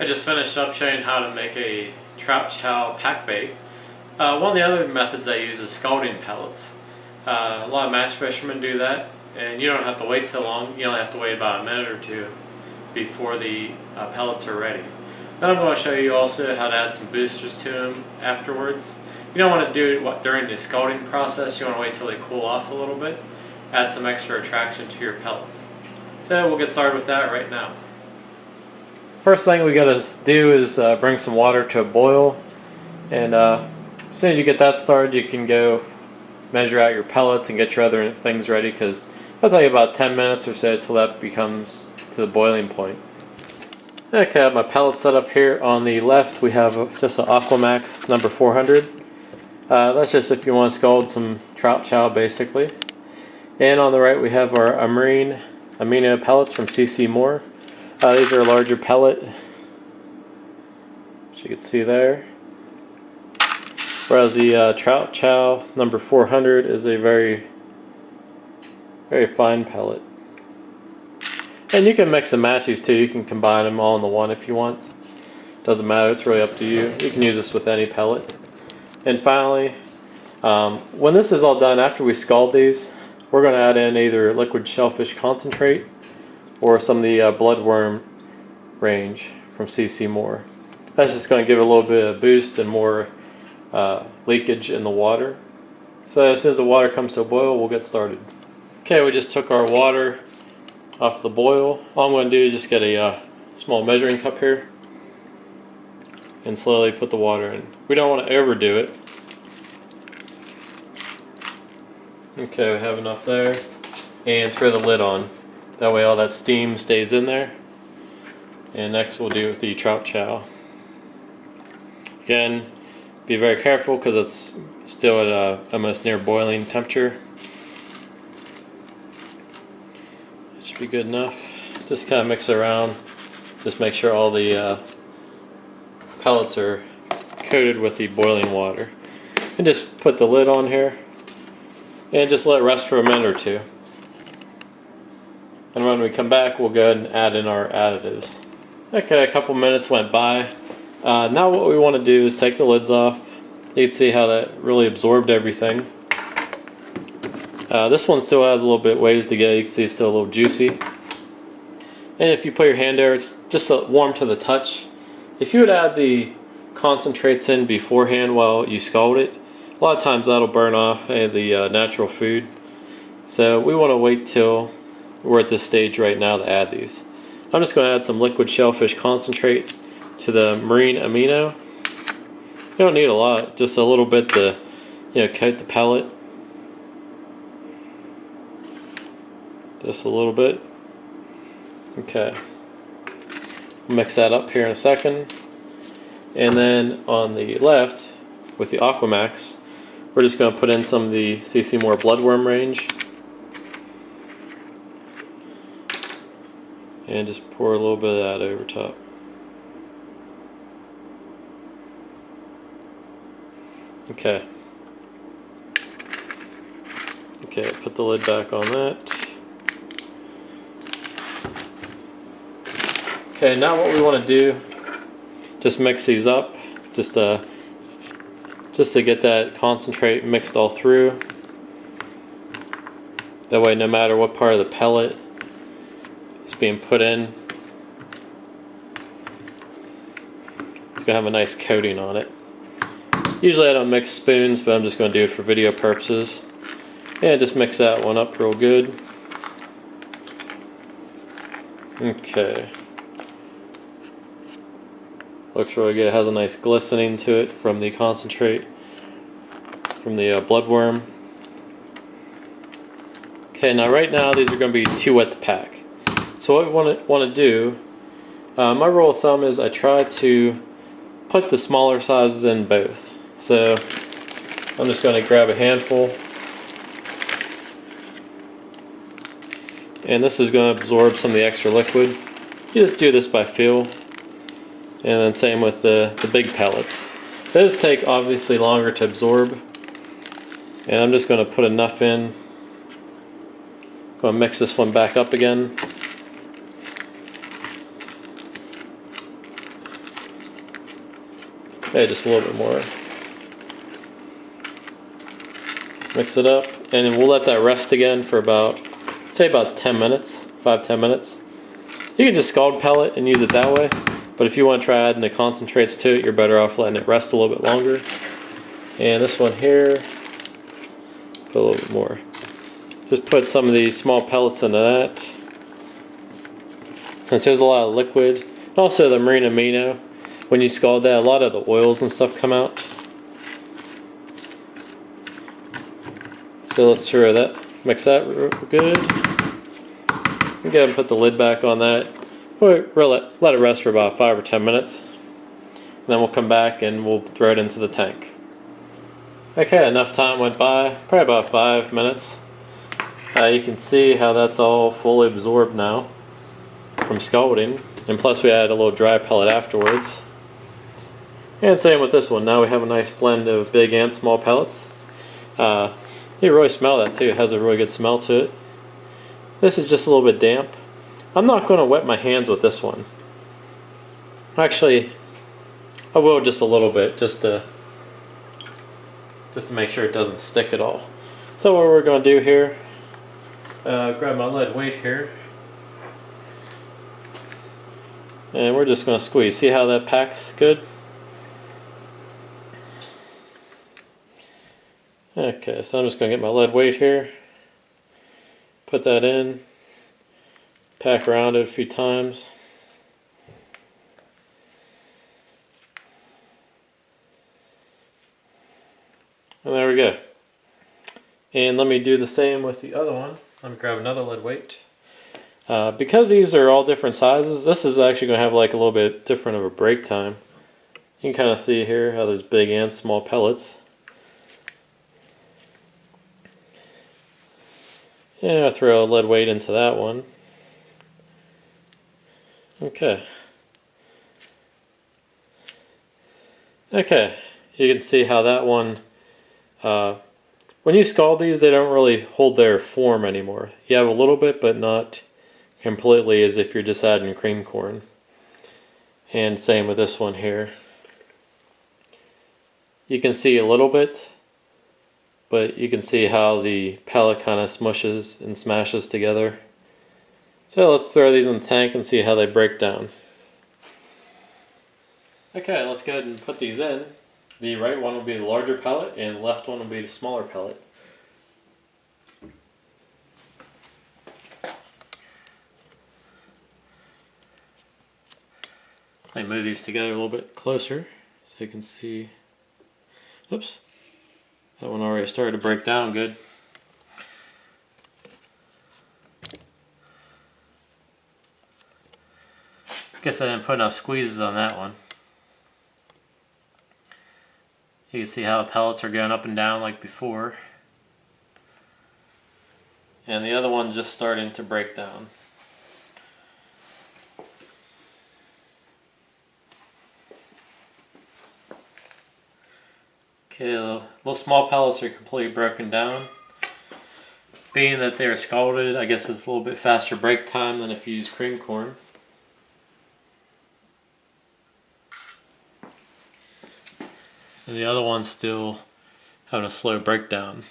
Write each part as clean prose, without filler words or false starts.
I just finished up showing how to make a trout chow pack bait. One of the other methods I use is scalding pellets. A lot of match fishermen do that, and you don't have to wait so long. You only have to wait about a minute or two before the pellets are ready. Then I'm going to show you also how to add some boosters to them afterwards. You don't want to do it during the scalding process. You want to wait till they cool off a little bit. Add some extra attraction to your pellets. So we'll get started with that right now. First thing we got to do is bring some water to a boil, and as soon as you get that started, you can go measure out your pellets and get your other things ready, because it'll take about 10 minutes or so till that becomes to the boiling point. Okay, I have my pellets set up here. On the left we have just an Aquamax number 400. That's just if you want to scald some trout chow basically. And on the right we have our marine amino pellets from CC Moore. These are a larger pellet, which you can see there. Whereas the trout chow number 400 is a very fine pellet. And you can mix and match these two. You can combine them all into one if you want. Doesn't matter, it's really up to you. You can use this with any pellet. And finally, when this is all done, after we scald these, we're going to add in either liquid shellfish concentrate or some of the bloodworm range from CC Moore. That's just going to give it a little bit of boost and more leakage in the water. So as soon as the water comes to a boil, we'll get started. Okay, we just took our water off the boil. All I'm going to do is just get a small measuring cup here and slowly put the water in. We don't want to overdo it. Okay, we have enough there. And throw the lid on. That way all that steam stays in there. And next we'll do with the trout chow. Again, be very careful because it's still at almost near boiling temperature. It should be good enough. Just kind of mix it around. Just make sure all the pellets are coated with the boiling water. And just put the lid on here. And just let it rest for a minute or two. And when we come back, we'll go ahead and add in our additives. Okay, a couple minutes went by. Now what we want to do is take the lids off. You can see how that really absorbed everything. This one still has a little bit ways to go. You can see it's still a little juicy. And if you put your hand there, it's just warm to the touch. If you would add the concentrates in beforehand while you scald it, a lot of times that'll burn off the natural food. So we want to wait till we're at this stage right now to add these. I'm just going to add some liquid shellfish concentrate to the marine amino. You don't need a lot, just a little bit to coat the pellet. Just a little bit. Okay. Mix that up here in a second. And then on the left, with the Aquamax, we're just going to put in some of the CC Moore bloodworm range. And just pour a little bit of that over top. Okay. Okay, put the lid back on that. Okay, now what we want to do, just mix these up, just to get that concentrate mixed all through. That way, no matter what part of the pellet is being put in, it's going to have a nice coating on it. Usually I don't mix spoons, but I'm just going to do it for video purposes. And just mix that one up real good. Okay. Looks really good. It has a nice glistening to it from the concentrate, from the bloodworm. Okay, now right now these are going to be too wet to pack. So what we want to do, my rule of thumb is I try to put the smaller sizes in both. So I'm just going to grab a handful, and this is going to absorb some of the extra liquid. You just do this by feel, and then same with the big pellets. Those take obviously longer to absorb, and I'm just going to put enough in. Going to mix this one back up again. Okay, just a little bit more. Mix it up, and then we'll let that rest again for about, say about 10 minutes, 5-10 minutes. You can just scald pellet and use it that way, but if you want to try adding the concentrates to it, you're better off letting it rest a little bit longer. And this one here, put a little bit more. Just put some of these small pellets into that. Since there's a lot of liquid, also the marine amino, when you scald that, a lot of the oils and stuff come out. So let's throw that, mix that real good. Go ahead and put the lid back on that. Let it rest for about 5 or 10 minutes. And then we'll come back and we'll throw it into the tank. Okay, enough time went by, probably about 5 minutes. You can see how that's all fully absorbed now from scalding. And plus we added a little dry pellet afterwards. And same with this one. Now we have a nice blend of big and small pellets. You really smell that too. It has a really good smell to it. This is just a little bit damp. I'm not going to wet my hands with this one. Actually, I will just a little bit, just to make sure it doesn't stick at all. So what we're going to do here, grab my lead weight here, and we're just going to squeeze. See how that packs good? Okay, so I'm just going to get my lead weight here, put that in, pack around it a few times. And there we go. And let me do the same with the other one. Let me grab another lead weight. Because these are all different sizes, this is actually going to have like a little bit different of a break time. You can kind of see here how there's big and small pellets. Yeah, I'll throw a lead weight into that one. Okay. Okay, you can see how that one, when you scald these, they don't really hold their form anymore. You have a little bit, but not completely as if you're just adding cream corn. And same with this one here. You can see a little bit, but you can see how the pellet kind of smushes and smashes together. So let's throw these in the tank and see how they break down. Okay, let's go ahead and put these in. The right one will be the larger pellet and the left one will be the smaller pellet. Let me move these together a little bit closer so you can see. Oops. That one already started to break down good. Guess I didn't put enough squeezes on that one. You can see how the pellets are going up and down like before. And the other one's just starting to break down. Okay, the little small pellets are completely broken down. Being that they're scalded, I guess it's a little bit faster break time than if you use cream corn. And the other one's still having a slow breakdown.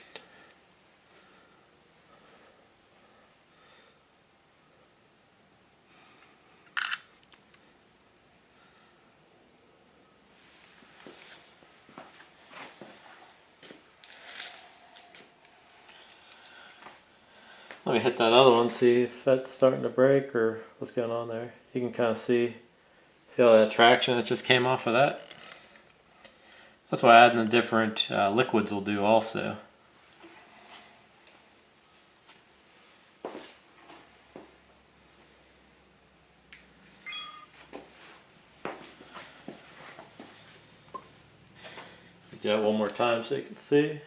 Let me hit that other one, see if that's starting to break or what's going on there. You can kind of see all that traction that just came off of that. That's what adding the different liquids will do also. Do that one more time so you can see.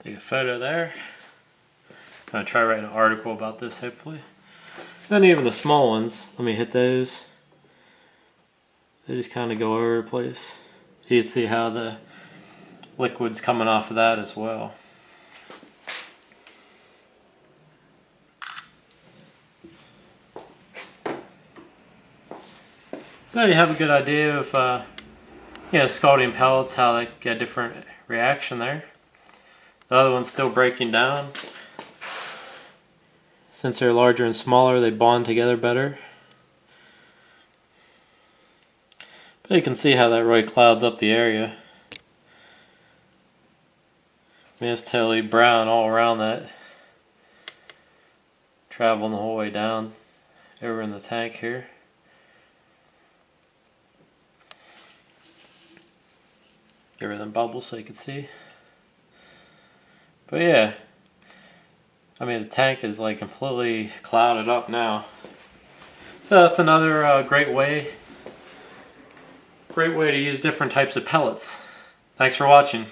Take a photo there. I'm going to try writing an article about this hopefully. Then even the small ones, let me hit those. They just kind of go over the place. You can see how the liquid's coming off of that as well. So you have a good idea of scalding pellets, how they get a different reaction there. The other one's still breaking down. Since they're larger and smaller, they bond together better. But you can see how that really clouds up the area. I mean, it's totally brown all around that. Traveling the whole way down over in the tank here. Get rid of them bubbles so you can see. But yeah, I mean the tank is like completely clouded up now. So that's another great way to use different types of pellets. Thanks for watching.